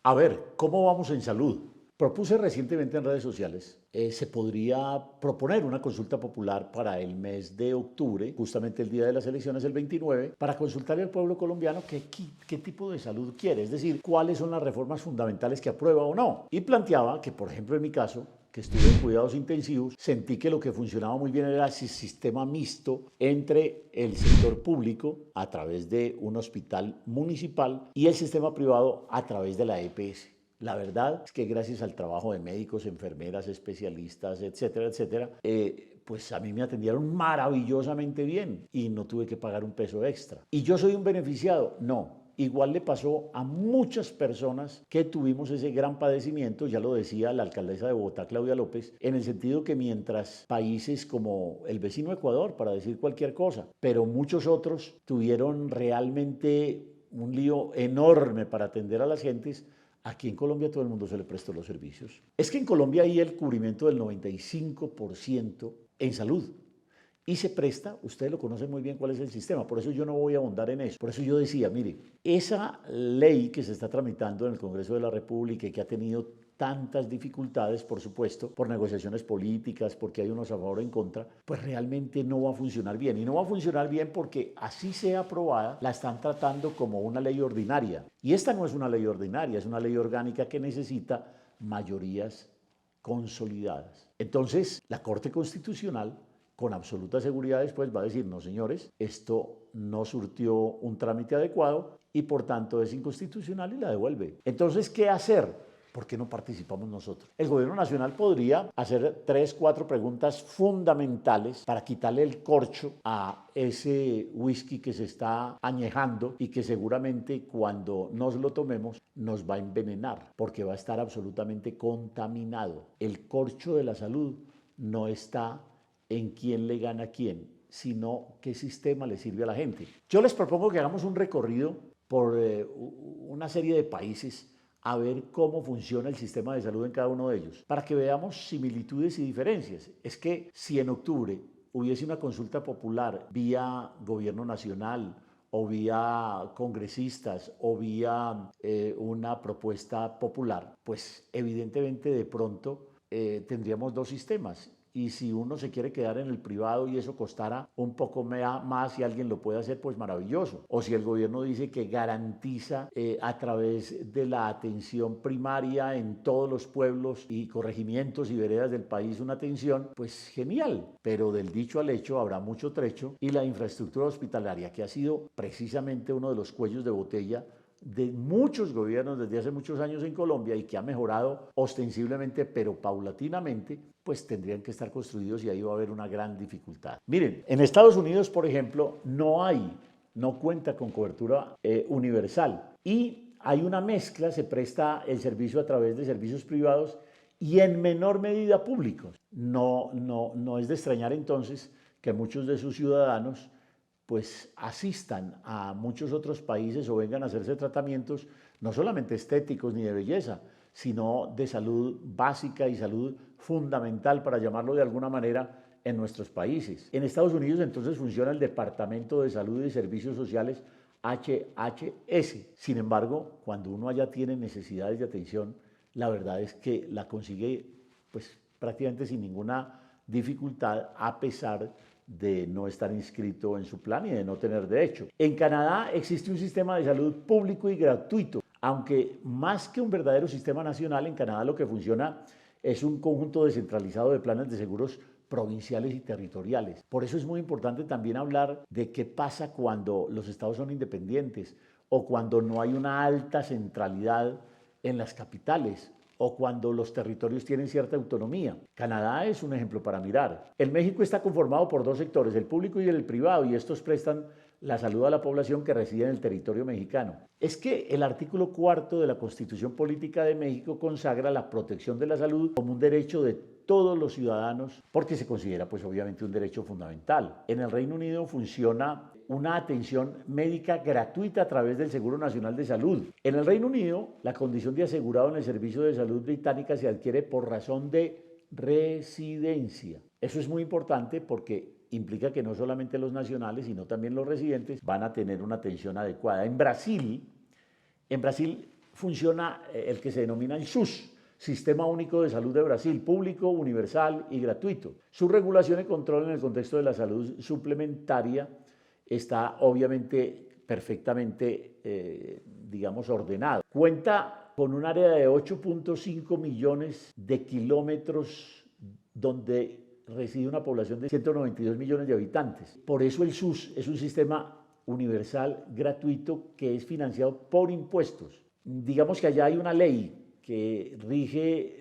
A ver, ¿cómo vamos en salud? Propuse recientemente en redes sociales, se podría proponer una consulta popular para el mes de octubre, justamente el día de las elecciones, el 29, para consultarle al pueblo colombiano qué tipo de salud quiere, es decir, cuáles son las reformas fundamentales que aprueba o no. Y planteaba que, por ejemplo, en mi caso, que estuve en cuidados intensivos, sentí que lo que funcionaba muy bien era ese sistema mixto entre el sector público a través de un hospital municipal y el sistema privado a través de la EPS. La verdad es que gracias al trabajo de médicos, enfermeras, especialistas, etcétera, etcétera, pues a mí me atendieron maravillosamente bien y no tuve que pagar un peso extra. ¿Y yo soy un beneficiado? No. Igual le pasó a muchas personas que tuvimos ese gran padecimiento, ya lo decía la alcaldesa de Bogotá, Claudia López, en el sentido que mientras países como el vecino Ecuador, para decir cualquier cosa, pero muchos otros tuvieron realmente un lío enorme para atender a las gentes, aquí en Colombia todo el mundo se le prestó los servicios. Es que en Colombia hay el cubrimiento del 95% en salud. Y se presta, ustedes lo conocen muy bien cuál es el sistema, por eso yo no voy a ahondar en eso. Por eso yo decía, mire, esa ley que se está tramitando en el Congreso de la República y que ha tenido tantas dificultades, por supuesto, por negociaciones políticas, porque hay unos a favor o en contra, pues realmente no va a funcionar bien. Y no va a funcionar bien porque así sea aprobada, la están tratando como una ley ordinaria. Y esta no es una ley ordinaria, es una ley orgánica que necesita mayorías consolidadas. Entonces, la Corte Constitucional con absoluta seguridad después va a decir, no señores, esto no surtió un trámite adecuado y por tanto es inconstitucional y la devuelve. Entonces, ¿qué hacer? ¿Por qué no participamos nosotros? El gobierno nacional podría hacer 3, 4 preguntas fundamentales para quitarle el corcho a ese whisky que se está añejando y que seguramente cuando nos lo tomemos nos va a envenenar porque va a estar absolutamente contaminado. El corcho de la salud no está en quién le gana a quién, sino qué sistema le sirve a la gente. Yo les propongo que hagamos un recorrido por una serie de países a ver cómo funciona el sistema de salud en cada uno de ellos, para que veamos similitudes y diferencias. Es que si en octubre hubiese una consulta popular vía gobierno nacional o vía congresistas o vía una propuesta popular, pues evidentemente de pronto tendríamos dos sistemas. Y si uno se quiere quedar en el privado y eso costara un poco más y alguien lo puede hacer, pues maravilloso. O si el gobierno dice que garantiza a través de la atención primaria en todos los pueblos y corregimientos y veredas del país una atención, pues genial. Pero del dicho al hecho habrá mucho trecho y la infraestructura hospitalaria, que ha sido precisamente uno de los cuellos de botella de muchos gobiernos desde hace muchos años en Colombia y que ha mejorado ostensiblemente pero paulatinamente, pues tendrían que estar construidos y ahí va a haber una gran dificultad. Miren, en Estados Unidos, por ejemplo, no cuenta con cobertura universal y hay una mezcla, se presta el servicio a través de servicios privados y en menor medida públicos. No es de extrañar entonces que muchos de sus ciudadanos pues asistan a muchos otros países o vengan a hacerse tratamientos no solamente estéticos ni de belleza, sino de salud básica y salud fundamental, para llamarlo de alguna manera, en nuestros países. En Estados Unidos entonces funciona el Departamento de Salud y Servicios Sociales HHS. Sin embargo, cuando uno allá tiene necesidades de atención, la verdad es que la consigue pues prácticamente sin ninguna dificultad a pesar de no estar inscrito en su plan y de no tener derecho. En Canadá existe un sistema de salud público y gratuito, aunque más que un verdadero sistema nacional, en Canadá lo que funciona es un conjunto descentralizado de planes de seguros provinciales y territoriales. Por eso es muy importante también hablar de qué pasa cuando los estados son independientes o cuando no hay una alta centralidad en las capitales o cuando los territorios tienen cierta autonomía. Canadá es un ejemplo para mirar. El México está conformado por dos sectores, el público y el privado, y estos prestan la salud a la población que reside en el territorio mexicano. Es que el artículo 4 de la Constitución Política de México consagra la protección de la salud como un derecho de todos los ciudadanos, porque se considera pues obviamente un derecho fundamental. En el Reino Unido funciona una atención médica gratuita a través del Seguro Nacional de Salud. En el Reino Unido, la condición de asegurado en el Servicio de Salud británica se adquiere por razón de residencia. Eso es muy importante porque implica que no solamente los nacionales, sino también los residentes van a tener una atención adecuada. En Brasil funciona el que se denomina el SUS, Sistema Único de Salud de Brasil, público, universal y gratuito. Su regulación y control en el contexto de la salud suplementaria está obviamente perfectamente, digamos, ordenado. Cuenta con un área de 8.5 millones de kilómetros donde reside una población de 192 millones de habitantes. Por eso el SUS es un sistema universal gratuito que es financiado por impuestos. Digamos que allá hay una ley que rige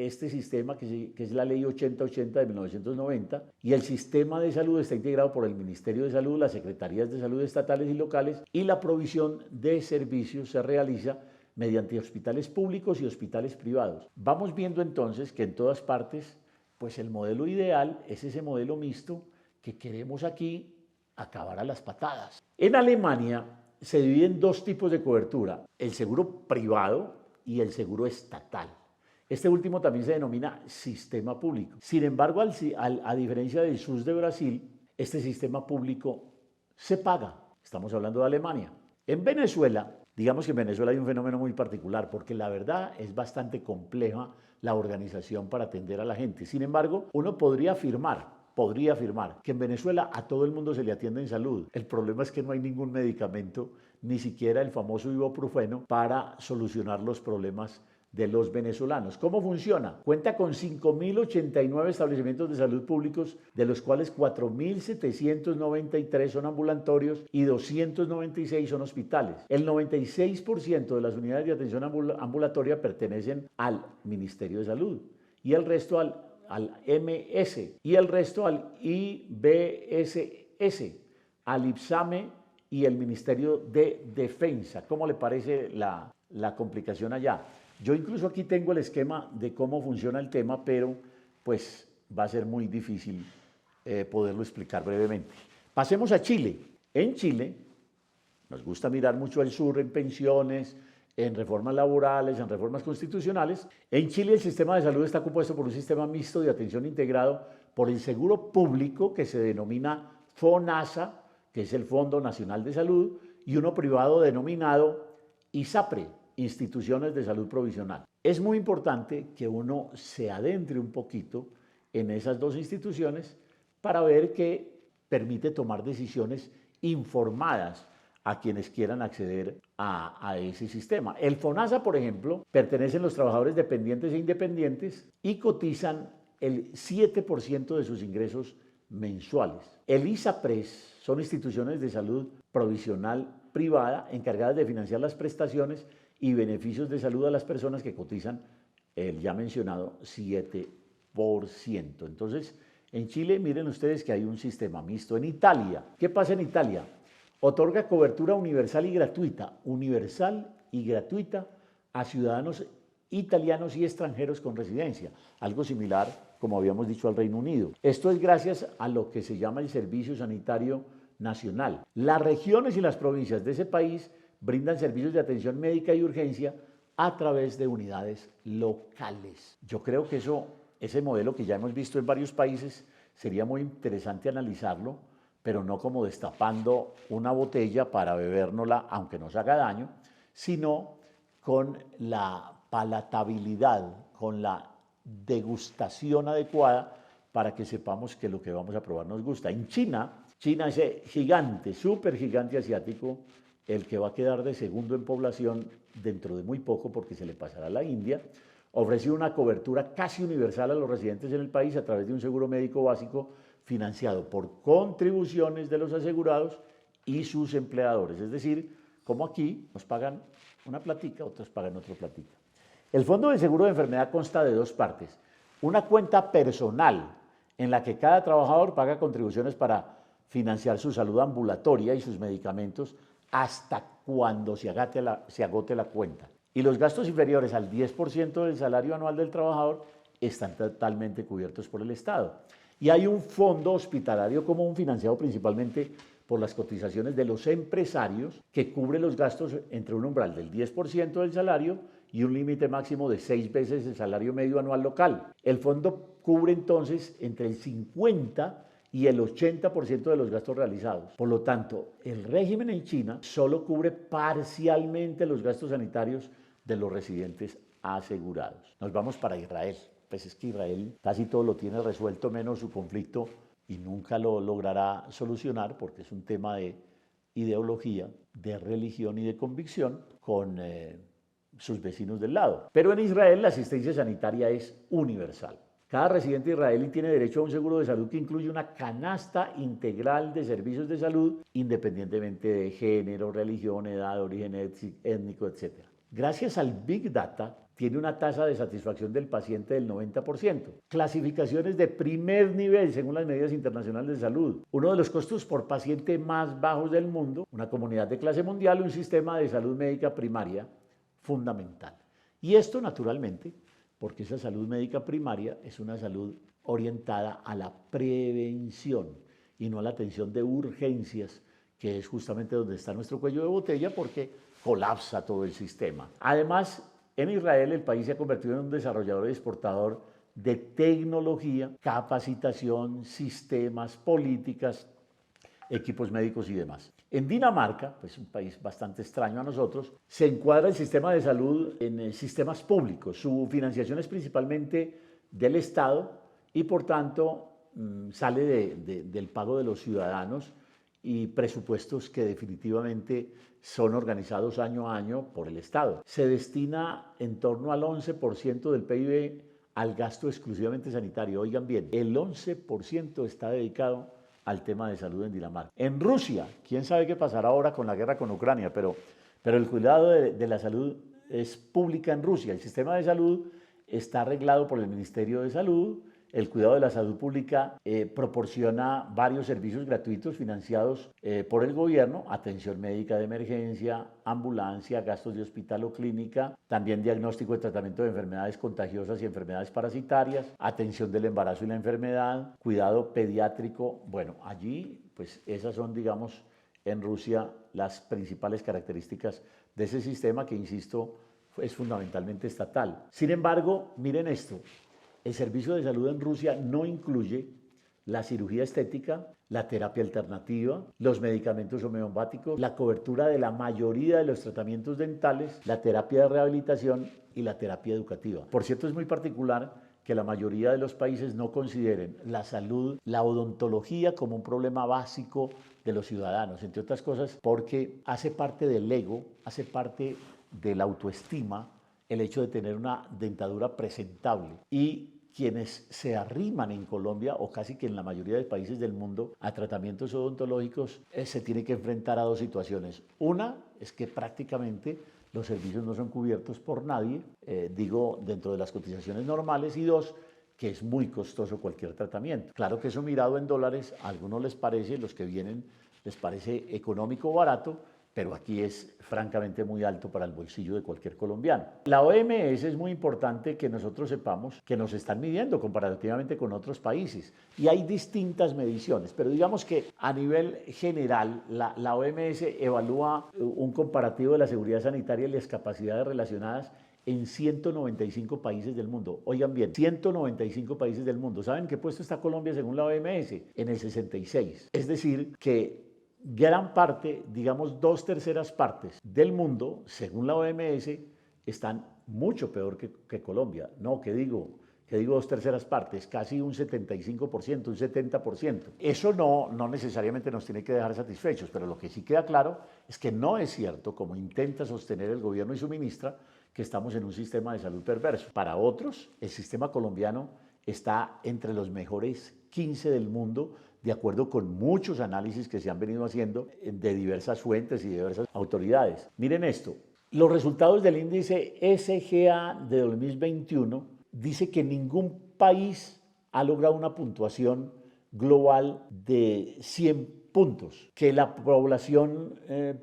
este sistema, que es la ley 8080 de 1990, y el sistema de salud está integrado por el Ministerio de Salud, las Secretarías de Salud estatales y locales, y la provisión de servicios se realiza mediante hospitales públicos y hospitales privados. Vamos viendo entonces que en todas partes, pues el modelo ideal es ese modelo mixto que queremos aquí acabar a las patadas. En Alemania se dividen dos tipos de cobertura, el seguro privado y el seguro estatal. Este último también se denomina sistema público. Sin embargo, a diferencia del SUS de Brasil, este sistema público se paga. Estamos hablando de Alemania. En Venezuela, digamos que en Venezuela hay un fenómeno muy particular, porque la verdad es bastante compleja la organización para atender a la gente. Sin embargo, uno podría afirmar que en Venezuela a todo el mundo se le atiende en salud. El problema es que no hay ningún medicamento, ni siquiera el famoso ibuprofeno, para solucionar los problemas de los venezolanos. ¿Cómo funciona? Cuenta con 5.089 establecimientos de salud públicos, de los cuales 4.793 son ambulatorios y 296 son hospitales. El 96% de las unidades de atención ambulatoria pertenecen al Ministerio de Salud y el resto al MS y el resto al IBSS, al IPSAME y el Ministerio de Defensa. ¿Cómo le parece la complicación allá? Yo incluso aquí tengo el esquema de cómo funciona el tema, pero pues va a ser muy difícil poderlo explicar brevemente. Pasemos a Chile. En Chile nos gusta mirar mucho al sur en pensiones, en reformas laborales, en reformas constitucionales. En Chile el sistema de salud está compuesto por un sistema mixto de atención integrado por el seguro público, que se denomina FONASA, que es el Fondo Nacional de Salud, y uno privado denominado ISAPRE, Instituciones de Salud Provisional. Es muy importante que uno se adentre un poquito en esas dos instituciones para ver que permite tomar decisiones informadas a quienes quieran acceder a ese sistema. El FONASA, por ejemplo, pertenecen los trabajadores dependientes e independientes y cotizan el 7% de sus ingresos mensuales. El ISAPRES son instituciones de salud provisional privada encargadas de financiar las prestaciones y beneficios de salud a las personas que cotizan el ya mencionado 7%. Entonces, en Chile, miren ustedes que hay un sistema mixto. En Italia, ¿qué pasa en Italia? Otorga cobertura universal y gratuita a ciudadanos italianos y extranjeros con residencia, algo similar, como habíamos dicho, al Reino Unido. Esto es gracias a lo que se llama el Servicio Sanitario Nacional. Las regiones y las provincias de ese país brindan servicios de atención médica y urgencia a través de unidades locales. Yo creo que ese modelo que ya hemos visto en varios países, sería muy interesante analizarlo, pero no como destapando una botella para bebérnosla, aunque nos haga daño, sino con la palatabilidad, con la degustación adecuada para que sepamos que lo que vamos a probar nos gusta. En China ese gigante, súper gigante asiático, el que va a quedar de segundo en población dentro de muy poco porque se le pasará a la India, ofrece una cobertura casi universal a los residentes en el país a través de un seguro médico básico financiado por contribuciones de los asegurados y sus empleadores. Es decir, como aquí nos pagan una platica, otros pagan otra platica. El Fondo de Seguro de Enfermedad consta de dos partes. Una cuenta personal en la que cada trabajador paga contribuciones para financiar su salud ambulatoria y sus medicamentos hasta cuando se agote la cuenta. Y los gastos inferiores al 10% del salario anual del trabajador están totalmente cubiertos por el Estado. Y hay un fondo hospitalario común financiado principalmente por las cotizaciones de los empresarios que cubre los gastos entre un umbral del 10% del salario y un límite máximo de 6 veces el salario medio anual local. El fondo cubre entonces entre el 50 y el 80% de los gastos realizados. Por lo tanto, el régimen en China solo cubre parcialmente los gastos sanitarios de los residentes asegurados. Nos vamos para Israel. Pues es que Israel casi todo lo tiene resuelto menos su conflicto y nunca lo logrará solucionar porque es un tema de ideología, de religión y de convicción con sus vecinos del lado. Pero en Israel la asistencia sanitaria es universal. Cada residente israelí tiene derecho a un seguro de salud que incluye una canasta integral de servicios de salud independientemente de género, religión, edad, origen étnico, etc. Gracias al Big Data, tiene una tasa de satisfacción del paciente del 90%. Clasificaciones de primer nivel según las medidas internacionales de salud. Uno de los costos por paciente más bajos del mundo, una comunidad de clase mundial, un sistema de salud médica primaria fundamental. Y esto naturalmente, porque esa salud médica primaria es una salud orientada a la prevención y no a la atención de urgencias, que es justamente donde está nuestro cuello de botella porque colapsa todo el sistema. Además, en Israel el país se ha convertido en un desarrollador y exportador de tecnología, capacitación, sistemas, políticas, equipos médicos y demás. En Dinamarca, pues un país bastante extraño a nosotros, se encuadra el sistema de salud en sistemas públicos. Su financiación es principalmente del Estado y por tanto sale del pago de los ciudadanos y presupuestos que definitivamente son organizados año a año por el Estado. Se destina en torno al 11% del PIB al gasto exclusivamente sanitario. Oigan bien, el 11% está dedicado al tema de salud en Dinamarca. En Rusia, quién sabe qué pasará ahora con la guerra con Ucrania, pero el cuidado de la salud es pública en Rusia. El sistema de salud está arreglado por el Ministerio de Salud. El cuidado de la salud pública proporciona varios servicios gratuitos financiados por el gobierno, atención médica de emergencia, ambulancia, gastos de hospital o clínica, también diagnóstico y tratamiento de enfermedades contagiosas y enfermedades parasitarias, atención del embarazo y la enfermedad, cuidado pediátrico. Bueno, allí pues esas son, digamos, en Rusia las principales características de ese sistema que, insisto, es fundamentalmente estatal. Sin embargo, miren esto. El servicio de salud en Rusia no incluye la cirugía estética, la terapia alternativa, los medicamentos homeopáticos, la cobertura de la mayoría de los tratamientos dentales, la terapia de rehabilitación y la terapia educativa. Por cierto, es muy particular que la mayoría de los países no consideren la salud, la odontología como un problema básico de los ciudadanos, entre otras cosas porque hace parte del ego, hace parte de la autoestima, el hecho de tener una dentadura presentable. Y quienes se arriman en Colombia o casi que en la mayoría de países del mundo a tratamientos odontológicos se tiene que enfrentar a dos situaciones. Una es que prácticamente los servicios no son cubiertos por nadie, digo dentro de las cotizaciones normales, y dos, que es muy costoso cualquier tratamiento. Claro que eso mirado en dólares a algunos les parece, los que vienen les parece económico o barato, pero aquí es francamente muy alto para el bolsillo de cualquier colombiano. La OMS es muy importante que nosotros sepamos que nos están midiendo comparativamente con otros países y hay distintas mediciones, pero digamos que a nivel general la OMS evalúa un comparativo de la seguridad sanitaria y las capacidades relacionadas en 195 países del mundo. Oigan bien, 195 países del mundo. ¿Saben qué puesto está Colombia según la OMS? En el 66. Es decir, que gran parte, digamos 2/3 partes del mundo, según la OMS, están mucho peor que Colombia. No, ¿qué digo 2/3 partes? Casi un 75%, un 70%. Eso no necesariamente nos tiene que dejar satisfechos, pero lo que sí queda claro es que no es cierto, como intenta sostener el gobierno y su ministra, que estamos en un sistema de salud perverso. Para otros, el sistema colombiano está entre los mejores 15 del mundo, de acuerdo con muchos análisis que se han venido haciendo de diversas fuentes y de diversas autoridades. Miren esto, los resultados del índice SGA de 2021 dice que ningún país ha logrado una puntuación global de 100 puntos, que la población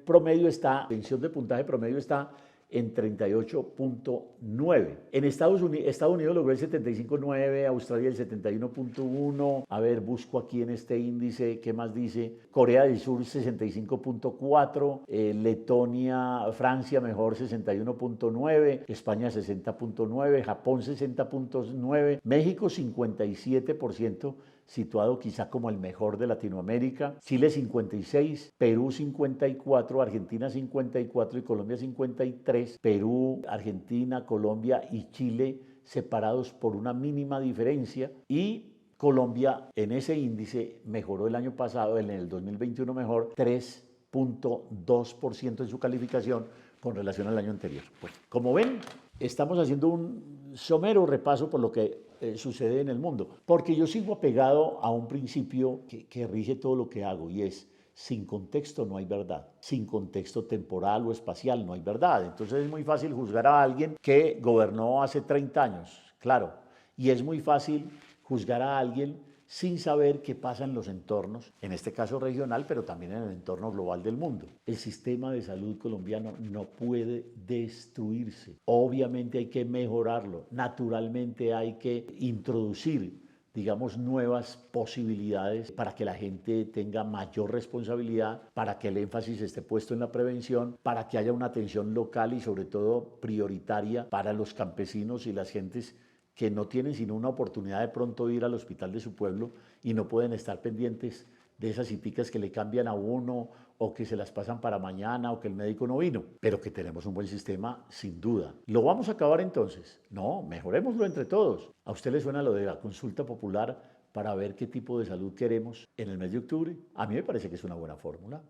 promedio está, la tensión de puntaje promedio está en 38.9. En Estados Unidos logró el 75.9, Australia el 71.1. A ver, busco aquí en este índice, ¿qué más dice? Corea del Sur 65.4, Letonia, Francia mejor 61.9, España 60.9, Japón 60.9, México 57% situado quizá como el mejor de Latinoamérica. Chile 56, Perú 54, Argentina 54 y Colombia 53. Perú, Argentina, Colombia y Chile separados por una mínima diferencia, y Colombia en ese índice mejoró el año pasado, en el 2021 mejor 3,2% en su calificación con relación al año anterior. Bueno, como ven, estamos haciendo un somero repaso por lo que sucede en el mundo, porque yo sigo apegado a un principio que rige todo lo que hago, y es: sin contexto no hay verdad, sin contexto temporal o espacial no hay verdad. Entonces es muy fácil juzgar a alguien que gobernó hace 30 años, claro, y es muy fácil juzgar a alguien sin saber qué pasa en los entornos, en este caso regional, pero también en el entorno global del mundo. El sistema de salud colombiano no puede destruirse. Obviamente hay que mejorarlo, naturalmente hay que introducir, digamos, nuevas posibilidades para que la gente tenga mayor responsabilidad, para que el énfasis esté puesto en la prevención, para que haya una atención local y sobre todo prioritaria para los campesinos y las gentes que no tienen sino una oportunidad de pronto ir al hospital de su pueblo y no pueden estar pendientes de esas citicas que le cambian a uno, o que se las pasan para mañana, o que el médico no vino. Pero que tenemos un buen sistema, sin duda. ¿Lo vamos a acabar entonces? No, mejorémoslo entre todos. ¿A usted le suena lo de la consulta popular para ver qué tipo de salud queremos en el mes de octubre? A mí me parece que es una buena fórmula.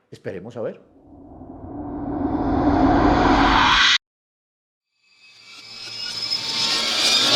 Esperemos a ver.